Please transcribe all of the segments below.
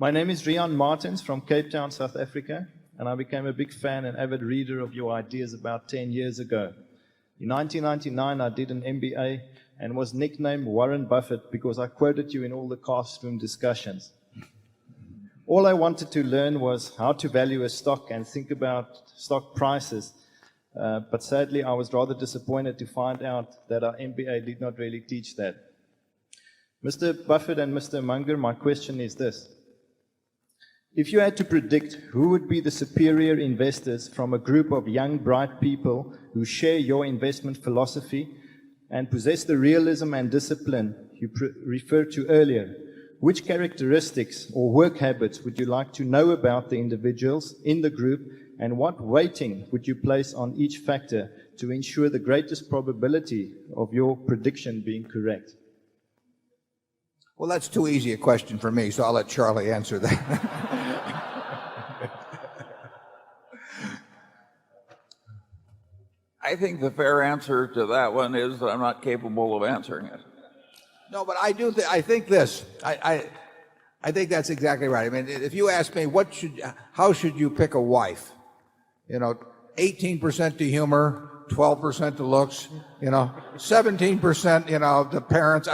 My name is Rian Martins from Cape Town, South Africa, and I became a big fan and avid reader of your ideas about 10 years ago. In 1999, I did an MBA and was nicknamed Warren Buffett because I quoted you in all the classroom discussions. All I wanted to learn was how to value a stock and think about stock prices, but sadly I was rather disappointed to find out that our MBA did not really teach that. Mr. Buffett and Mr. Munger, my question is this. If you had to predict who would be the superior investors from a group of young, bright people who share your investment philosophy and possess the realism and discipline you referred to earlier, which characteristics or work habits would you like to know about the individuals in the group, and what weighting would you place on each factor to ensure the greatest probability of your prediction being correct? Well, that's too easy a question for me, so I'll let Charlie answer that. I think the fair answer to that one is that I'm not capable of answering it. No, but I do. I think this. I think that's exactly right. I mean, if you ask me, how should you pick a wife? 18% to humor, 12% to looks. 17%. To parents.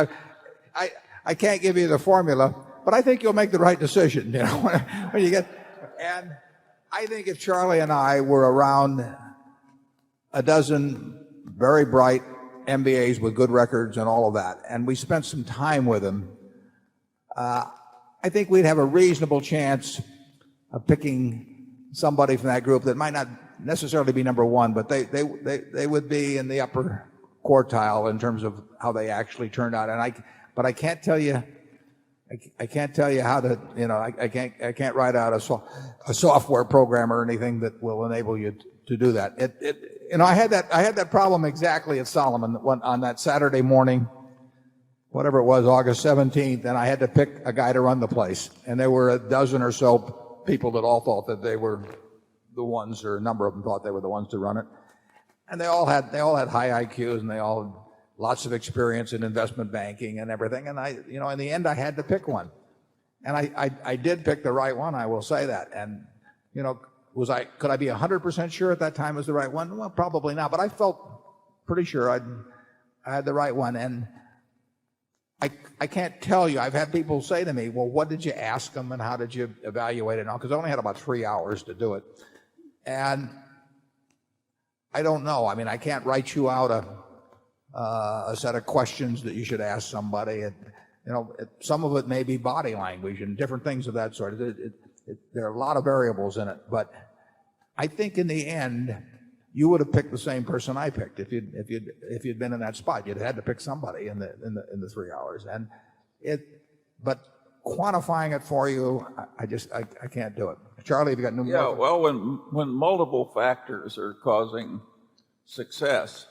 I can't give you the formula, but I think you'll make the right decision. When you get. And I think if Charlie and I were around a dozen very bright MBAs with good records and all of that, and we spent some time with them, I think we'd have a reasonable chance of picking somebody from that group that might not necessarily be number one, but they would be in the upper quartile in terms of how they actually turned out. But I can't tell you. I can't tell you how to. I can't write out a software program or anything that will enable you to do that. I had that problem exactly at Solomon on that Saturday morning, whatever it was, August 17th, and I had to pick a guy to run the place. And there were a dozen or so people that all thought that they were the ones, or a number of them thought they were the ones to run it. And they all had high IQs, and they all had lots of experience in investment banking and everything. And in the end, I had to pick one. And I did pick the right one, I will say that. And, could I be 100% sure at that time it was the right one? Well, probably not, but I felt pretty sure I had the right one. And I can't tell you. I've had people say to me, well, what did you ask them and how did you evaluate it? Because I only had about 3 hours to do it. And I don't know. I mean, I can't write you out a set of questions that you should ask somebody. Some of it may be body language and different things of that sort. There are a lot of variables in it, but I think in the end, you would have picked the same person I picked if you'd been in that spot. You'd had to pick somebody in the 3 hours, but quantifying it for you, I can't do it. Charlie, have you got new? Yeah, well, when multiple factors are causing success,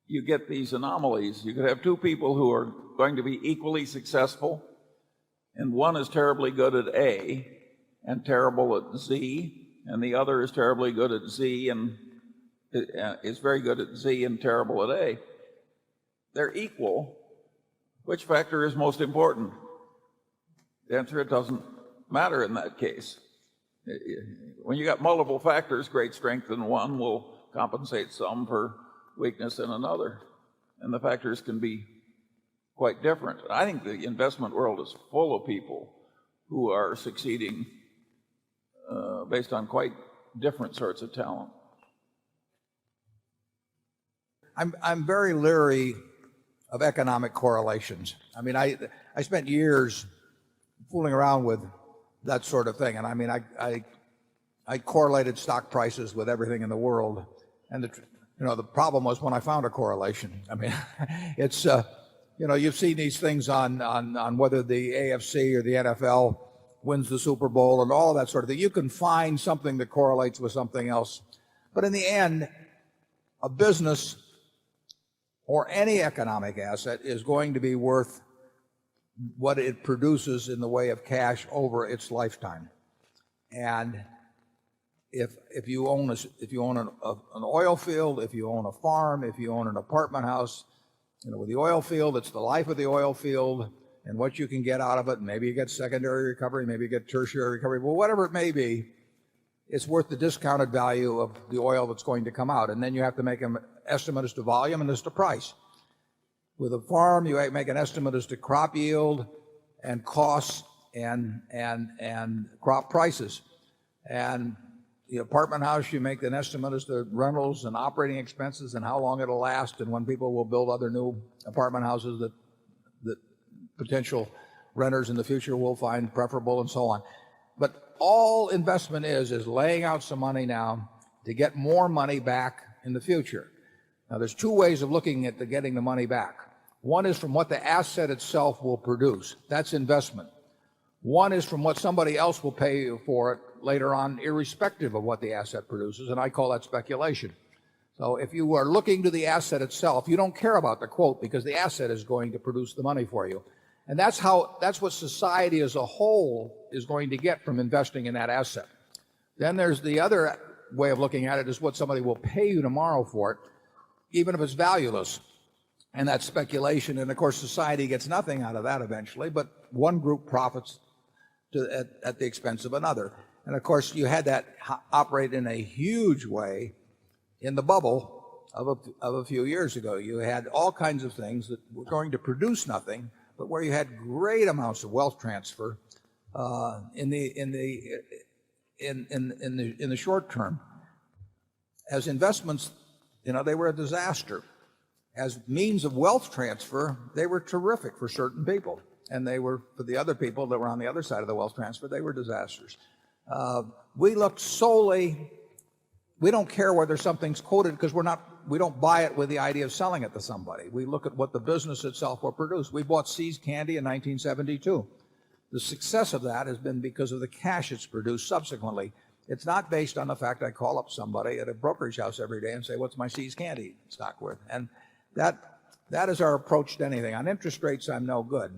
you get these anomalies. You could have two people who are going to be equally successful, and one is terribly good at A and terrible at Z, and the other is terribly good at Z and is very good at Z and terrible at A. They're equal. Which factor is most important? The answer, it doesn't matter in that case. When you got multiple factors, great strength in one will compensate some for weakness in another, and the factors can be quite different. I think the investment world is full of people who are succeeding based on quite different sorts of talent. I'm very leery of economic correlations. I mean, I spent years fooling around with that sort of thing, and I mean, I correlated stock prices with everything in the world, and the problem was when I found a correlation. I mean, it's you've seen these things on whether the AFC or the NFL wins the Super Bowl and all of that sort of thing. You can find something that correlates with something else, but in the end, a business or any economic asset is going to be worth what it produces in the way of cash over its lifetime. And if you own an oil field, if you own a farm, if you own an apartment house, with the oil field, it's the life of the oil field. and what you can get out of it. And maybe you get secondary recovery, maybe you get tertiary recovery. Well, whatever it may be, it's worth the discounted value of the oil that's going to come out. And then you have to make an estimate as to volume and as to price. With a farm, you make an estimate as to crop yield and costs and crop prices. And the apartment house, you make an estimate as to rentals and operating expenses and how long it'll last and when people will build other new apartment houses that potential renters in the future will find preferable and so on. But all investment is laying out some money now to get more money back in the future. Now, there's two ways of looking at getting the money back. One is from what the asset itself will produce. That's investment. One is from what somebody else will pay you for it later on, irrespective of what the asset produces, and I call that speculation. So if you are looking to the asset itself, you don't care about the quote because the asset is going to produce the money for you. And that's what society as a whole is going to get from investing in that asset. Then there's the other way of looking at it is what somebody will pay you tomorrow for it, even if it's valueless. And that's speculation. And of course, society gets nothing out of that eventually, but one group profits at the expense of another. And of course, you had that operate in a huge way in the bubble of a few years ago. You had all kinds of things that were going to produce nothing, but where you had great amounts of wealth transfer in the short term. As investments, they were a disaster. As means of wealth transfer, they were terrific for certain people, and they were for the other people that were on the other side of the wealth transfer. They were disasters. We look solely. We don't care whether something's quoted because we don't buy it with the idea of selling it to somebody. We look at what the business itself will produce. We bought See's Candy in 1972. The success of that has been because of the cash it's produced subsequently. It's not based on the fact I call up somebody at a brokerage house every day and say, what's my See's Candy stock worth? And that is our approach to anything. On interest rates, I'm no good.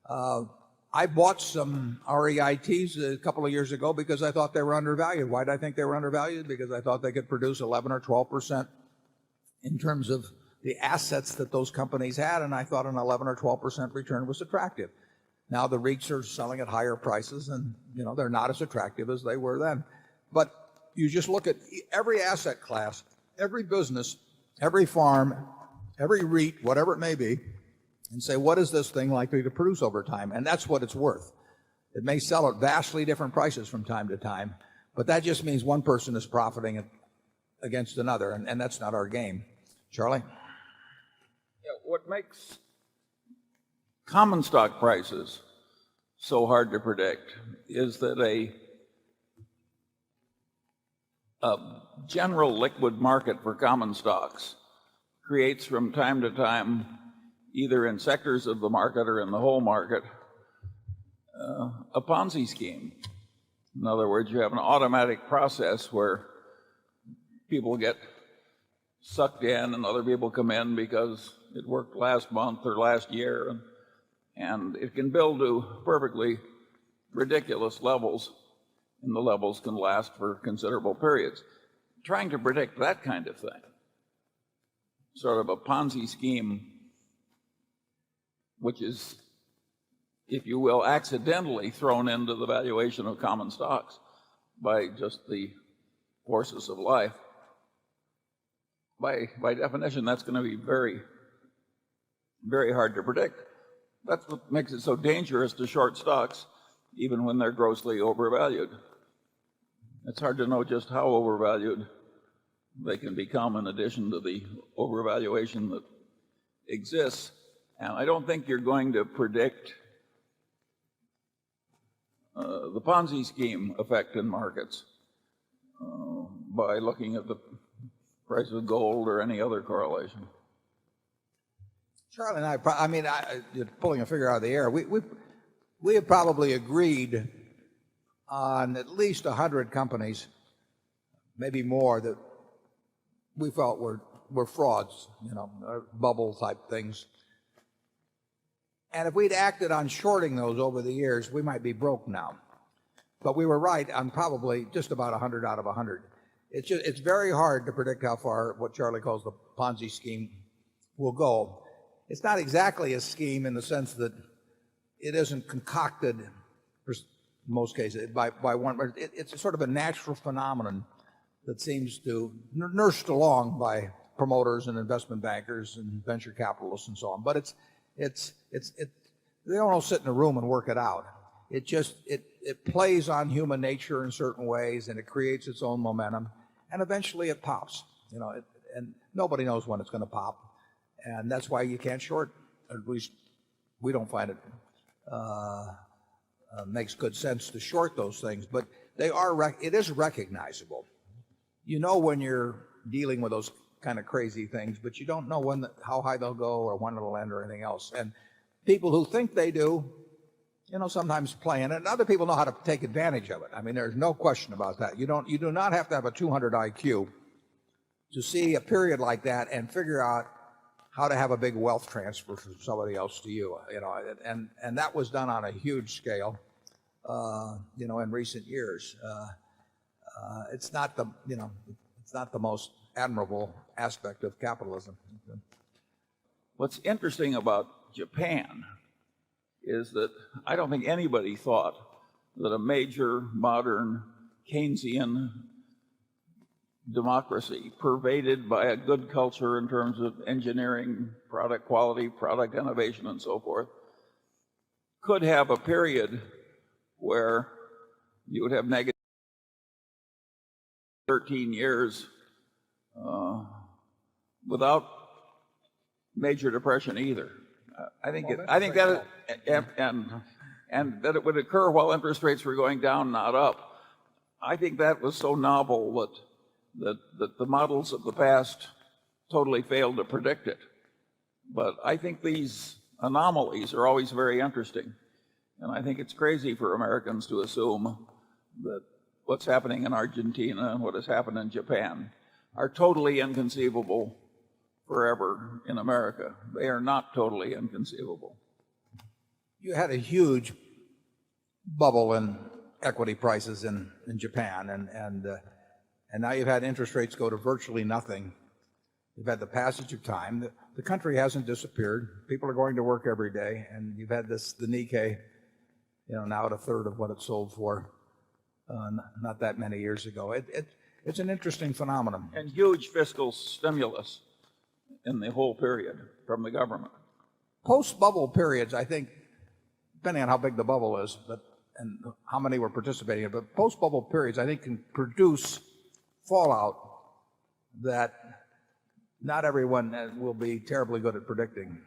I bought some REITs a couple of years ago because I thought they were undervalued. Why did I think they were undervalued? Because I thought they could produce 11 or 12% in terms of the assets that those companies had, and I thought an 11 or 12% return was attractive. Now the REITs are selling at higher prices, and they're not as attractive as they were then. But you just look at every asset class, every business, every farm, every REIT, whatever it may be, and say, what is this thing likely to produce over time? And that's what it's worth. It may sell at vastly different prices from time to time, but that just means one person is profiting against another, and that's not our game. Charlie? Yeah, what makes common stock prices so hard to predict is that a general liquid market for common stocks creates from time to time, either in sectors of the market or in the whole market, a Ponzi scheme. In other words, you have an automatic process where people get sucked in and other people come in because it worked last month or last year, and it can build to perfectly ridiculous levels, and the levels can last for considerable periods. Trying to predict that kind of thing, sort of a Ponzi scheme, which is, if you will, accidentally thrown into the valuation of common stocks by just the forces of life. By definition, that's going to be very, very hard to predict. That's what makes it so dangerous to short stocks, even when they're grossly overvalued. It's hard to know just how overvalued they can become in addition to the overvaluation that exists. And I don't think you're going to predict the Ponzi scheme effect in markets by looking at the price of gold or any other correlation. Charlie and you're pulling a figure out of the air. We have probably agreed on at least 100 companies, maybe more, that we felt were frauds, bubble type things. And if we'd acted on shorting those over the years, we might be broke now. But we were right on probably just about 100 out of 100. It's very hard to predict how far what Charlie calls the Ponzi scheme will go. It's not exactly a scheme in the sense that it isn't concocted, in most cases, by one. It's sort of a natural phenomenon that seems to nursed along by promoters and investment bankers and venture capitalists and so on. But they don't all sit in a room and work it out. It plays on human nature in certain ways, and it creates its own momentum, and eventually it pops. And nobody knows when it's going to pop, and that's why you can't short. At least we don't find it makes good sense to short those things. But it is recognizable. You know when you're dealing with those kind of crazy things, but you don't know how high they'll go or when it'll end or anything else. And people who think they do, sometimes play in it, and other people know how to take advantage of it. I mean, there's no question about that. You do not have to have a 200 IQ to see a period like that and figure out how to have a big wealth transfer from somebody else to you. And that was done on a huge scale, in recent years. It's not the most admirable aspect of capitalism. What's interesting about Japan is that I don't think anybody thought that a major modern Keynesian democracy pervaded by a good culture in terms of engineering, product quality, product innovation, and so forth, could have a period where you would have negative 13 years without major depression either. I think that it would occur while interest rates were going down, not up. I think that was so novel that the models of the past totally failed to predict it. But I think these anomalies are always very interesting. And I think it's crazy for Americans to assume that what's happening in Argentina and what has happened in Japan are totally inconceivable forever in America. They are not totally inconceivable. You had a huge bubble in equity prices in Japan, and now you've had interest rates go to virtually nothing. You've had the passage of time. The country hasn't disappeared. People are going to work every day, and you've had the Nikkei, now at a third of what it sold for not that many years ago. It's an interesting phenomenon. And huge fiscal stimulus in the whole period from the government. Post-bubble periods, I think, depending on how big the bubble is and how many were participating in it, but post-bubble periods, I think, can produce fallout that not everyone will be terribly good at predicting.